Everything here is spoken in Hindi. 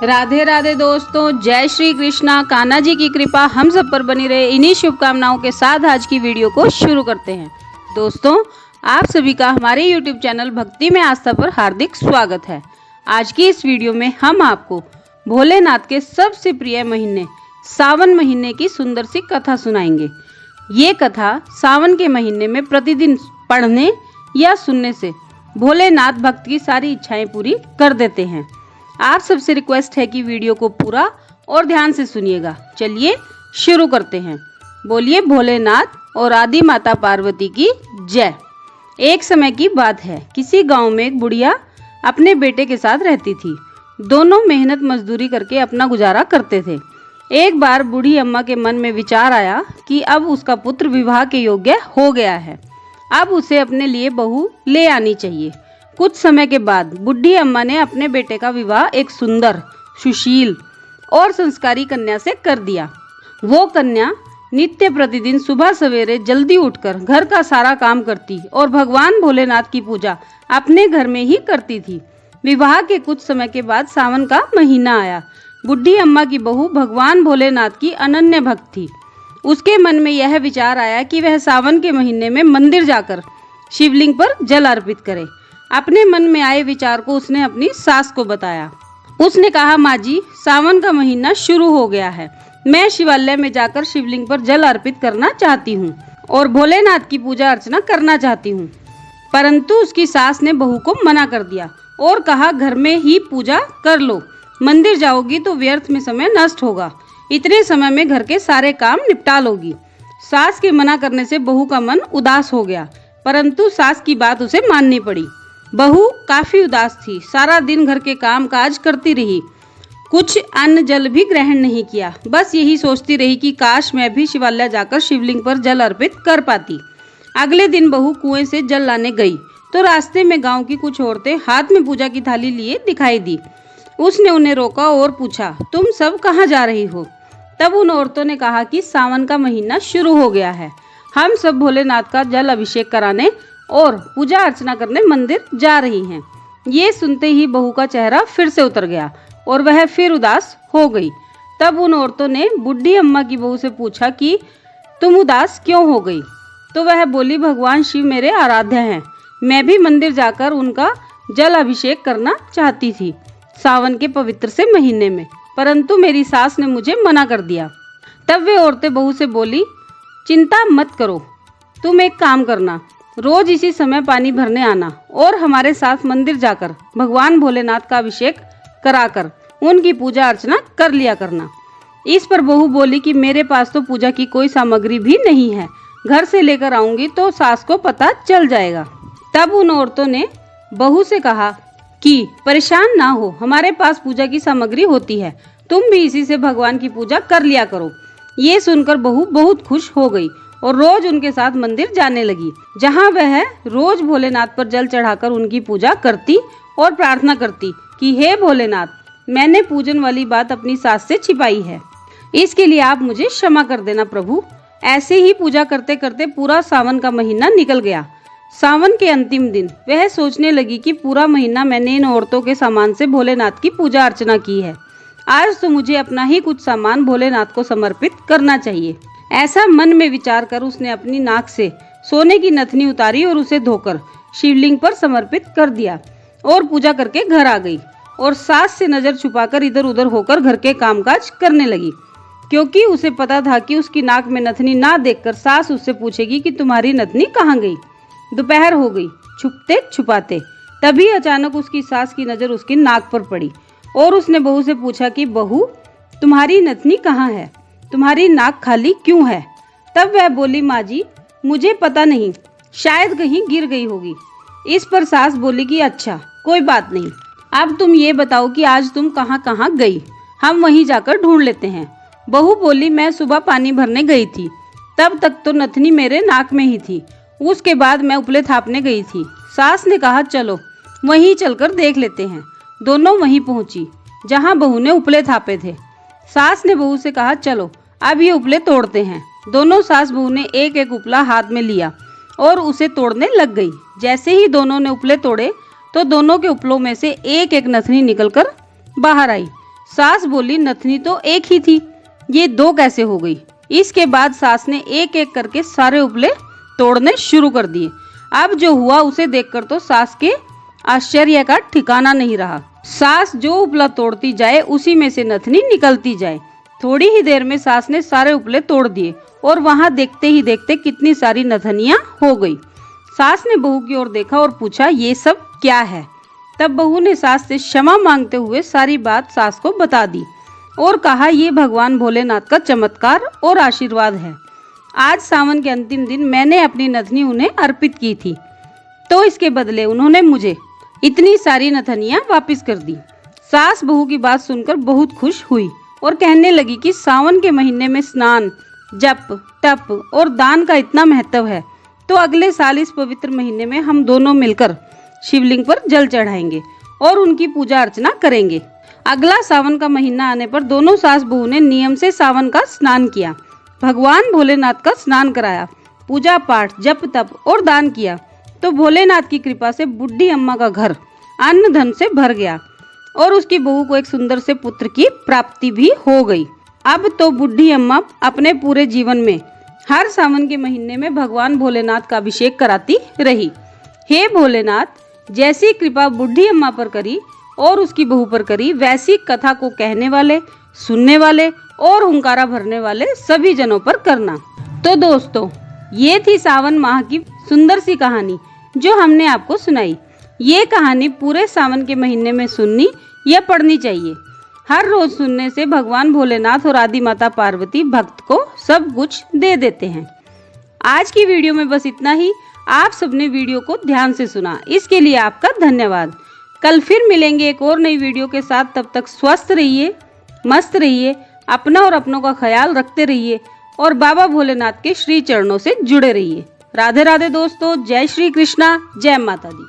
राधे राधे दोस्तों, जय श्री कृष्णा। कान्हा जी की कृपा हम सब पर बनी रहे, इन्हीं शुभकामनाओं के साथ आज की वीडियो को शुरू करते हैं। दोस्तों, आप सभी का हमारे YouTube चैनल भक्ति में आस्था पर हार्दिक स्वागत है। आज की इस वीडियो में हम आपको भोलेनाथ के सबसे प्रिय महीने सावन महीने की सुंदर सी कथा सुनाएंगे। ये कथा सावन के महीने में प्रतिदिन पढ़ने या सुनने से भोलेनाथ भक्त की सारी इच्छाएं पूरी कर देते हैं। आप सबसे रिक्वेस्ट है कि वीडियो को पूरा और ध्यान से सुनिएगा। चलिए शुरू करते हैं। बोलिए भोलेनाथ और आदि माता पार्वती की जय। एक समय की बात है, किसी गांव में एक बुढ़िया अपने बेटे के साथ रहती थी। दोनों मेहनत मजदूरी करके अपना गुजारा करते थे। एक बार बूढ़ी अम्मा के मन में विचार आया कि अब उसका पुत्र विवाह के योग्य हो गया है, अब उसे अपने लिए बहू ले आनी चाहिए। कुछ समय के बाद बुढ़ी अम्मा ने अपने बेटे का विवाह एक सुंदर, सुशील और संस्कारी कन्या से कर दिया। वो कन्या नित्य प्रतिदिन सुबह सवेरे जल्दी उठकर घर का सारा काम करती और भगवान भोलेनाथ की पूजा अपने घर में ही करती थी। विवाह के कुछ समय के बाद सावन का महीना आया। बुढ़ी अम्मा की बहू भगवान भोलेनाथ की अनन्य भक्त थी। उसके मन में यह विचार आया कि वह सावन के महीने में मंदिर जाकर शिवलिंग पर जल अर्पित करे। अपने मन में आए विचार को उसने अपनी सास को बताया। उसने कहा, माँ जी, सावन का महीना शुरू हो गया है, मैं शिवालय में जाकर शिवलिंग पर जल अर्पित करना चाहती हूँ और भोलेनाथ की पूजा अर्चना करना चाहती हूँ। परंतु उसकी सास ने बहू को मना कर दिया और कहा, घर में ही पूजा कर लो, मंदिर जाओगी तो व्यर्थ में समय नष्ट होगा, इतने समय में घर के सारे काम निपटा लोगी। सास के मना करने से बहू का मन उदास हो गया, परंतु सास की बात उसे माननी पड़ी। बहू काफी उदास थी, सारा दिन घर के काम काज करती रही, कुछ अन्न जल भी ग्रहण नहीं किया। बस यही सोचती रही कि काश मैं भी शिवालय जाकर शिवलिंग पर जल अर्पित कर पाती। अगले दिन बहू कुएं से जल लाने गई तो रास्ते में गांव की कुछ औरतें हाथ में पूजा की थाली लिए दिखाई दी। उसने उन्हें रोका और पूछा, तुम सब कहाँ जा रही हो? तब उन औरतों ने कहा कि सावन का महीना शुरू हो गया है, हम सब भोलेनाथ का जल अभिषेक कराने और पूजा अर्चना करने मंदिर जा रही हैं। ये सुनते ही बहू का चेहरा फिर से उतर गया और वह फिर उदास हो गई। तब उन औरतों ने बुढ़ी अम्मा की बहू से पूछा कि तुम उदास क्यों हो गई? तो वह बोली, भगवान शिव मेरे आराध्य हैं, मैं भी मंदिर जाकर उनका जल अभिषेक करना चाहती थी सावन के पवित्र से महीने में, परंतु मेरी सास ने मुझे मना कर दिया। तब वे औरतें बहू से बोली, चिंता मत करो, तुम एक काम करना, रोज इसी समय पानी भरने आना और हमारे साथ मंदिर जाकर भगवान भोलेनाथ का अभिषेक कराकर उनकी पूजा अर्चना कर लिया करना। इस पर बहू बोली कि मेरे पास तो पूजा की कोई सामग्री भी नहीं है, घर से लेकर आऊंगी तो सास को पता चल जाएगा। तब उन औरतों ने बहू से कहा कि परेशान ना हो, हमारे पास पूजा की सामग्री होती है, तुम भी इसी से भगवान की पूजा कर लिया करो। ये सुनकर बहू बहुत खुश हो गई और रोज उनके साथ मंदिर जाने लगी, जहां वह रोज भोलेनाथ पर जल चढ़ाकर उनकी पूजा करती और प्रार्थना करती कि हे भोलेनाथ, मैंने पूजन वाली बात अपनी सास से छिपाई है, इसके लिए आप मुझे क्षमा कर देना प्रभु। ऐसे ही पूजा करते करते पूरा सावन का महीना निकल गया। सावन के अंतिम दिन वह सोचने लगी कि पूरा महीना मैंने इन औरतों के सामान से भोलेनाथ की पूजा अर्चना की है, आज तो मुझे अपना ही कुछ सामान भोलेनाथ को समर्पित करना चाहिए। ऐसा मन में विचार कर उसने अपनी नाक से सोने की नथनी उतारी और उसे धोकर शिवलिंग पर समर्पित कर दिया और पूजा करके घर आ गई और सास से नजर छुपाकर इधर उधर होकर घर के कामकाज करने लगी, क्योंकि उसे पता था कि उसकी नाक में नथनी ना देखकर सास उससे पूछेगी कि तुम्हारी नथनी कहाँ गई। दोपहर हो गई, छुपते छुपाते तभी अचानक उसकी सास की नजर उसकी नाक पर पड़ी और उसने बहू से पूछा कि बहू, तुम्हारी नथनी कहाँ है, तुम्हारी नाक खाली क्यों है? तब वह बोली, माँ जी, मुझे पता नहीं, शायद कहीं गिर गई होगी। इस पर सास बोली कि अच्छा कोई बात नहीं, अब तुम ये बताओ कि आज तुम कहाँ कहाँ गई, हम वहीं जाकर ढूंढ लेते हैं। बहू बोली, मैं सुबह पानी भरने गई थी, तब तक तो नथनी मेरे नाक में ही थी, उसके बाद मैं उपले थापने गई थी। सास ने कहा, चलो वहीं चलकर देख लेते हैं। दोनों वहीं पहुंची जहां बहू ने उपले थापे थे। सास ने बहू से कहा, चलो अब ये उपले तोड़ते हैं। दोनों सास बहू ने एक एक उपला हाथ में लिया और उसे तोड़ने लग गई। जैसे ही दोनों ने उपले तोड़े तो दोनों के उपलों में से एक एक नथनी निकलकर बाहर आई। सास बोली नथनी तो एक ही थी, ये दो कैसे हो गई। इसके बाद सास ने एक एक करके सारे उपले तोड़ने शुरू कर दिए। अब जो हुआ उसे देखकर तो सास के आश्चर्य का ठिकाना नहीं रहा। सास जो उपला तोड़ती जाए उसी में से नथनी निकलती जाए। थोड़ी ही देर में सास ने सारे उपले तोड़ दिए और वहां देखते ही देखते कितनी सारी नथनियां हो गई। सास ने बहू की ओर देखा और पूछा, ये सब क्या है। तब बहू ने सास से क्षमा मांगते हुए सारी बात सास को बता दी और कहा, ये भगवान भोलेनाथ का चमत्कार और आशीर्वाद है। आज सावन के अंतिम दिन मैंने अपनी नथनी उन्हें अर्पित की थी, तो इसके बदले उन्होंने मुझे इतनी सारी नथनियां वापस कर दी। सास बहू की बात सुनकर बहुत खुश हुई और कहने लगी कि सावन के महीने में स्नान, जप, तप और दान का इतना महत्व है, तो अगले साल इस पवित्र महीने में हम दोनों मिलकर शिवलिंग पर जल चढ़ाएंगे और उनकी पूजा अर्चना करेंगे। अगला सावन का महीना आने पर दोनों सास बहू ने नियम से सावन का स्नान किया, भगवान भोलेनाथ का स्नान कराया, पूजा पाठ, जप तप और दान किया। तो भोलेनाथ की कृपा से बुढ़ी अम्मा का घर अन्न धन से भर गया और उसकी बहू को एक सुंदर से पुत्र की प्राप्ति भी हो गई। अब तो बुढ़ी अम्मा अपने पूरे जीवन में हर सावन के महीने में भगवान भोलेनाथ का अभिषेक कराती रही। हे भोलेनाथ, जैसी कृपा बुढ़ी अम्मा पर करी और उसकी बहू पर करी, वैसी कथा को कहने वाले, सुनने वाले और हुंकारा भरने वाले सभी जनों पर करना। तो दोस्तों, ये थी सावन माह की सुंदर सी कहानी जो हमने आपको सुनाई। ये कहानी पूरे सावन के महीने में सुननी या पढ़नी चाहिए। हर रोज सुनने से भगवान भोलेनाथ और आदि माता पार्वती भक्त को सब कुछ दे देते हैं। आज की वीडियो में बस इतना ही। आप सबने वीडियो को ध्यान से सुना, इसके लिए आपका धन्यवाद। कल फिर मिलेंगे एक और नई वीडियो के साथ। तब तक स्वस्थ रहिए, मस्त रहिए, अपना और अपनों का ख्याल रखते रहिए और बाबा भोलेनाथ के श्री चरणों से जुड़े रहिए। राधे राधे दोस्तों, जय श्री कृष्णा, जय माता दी।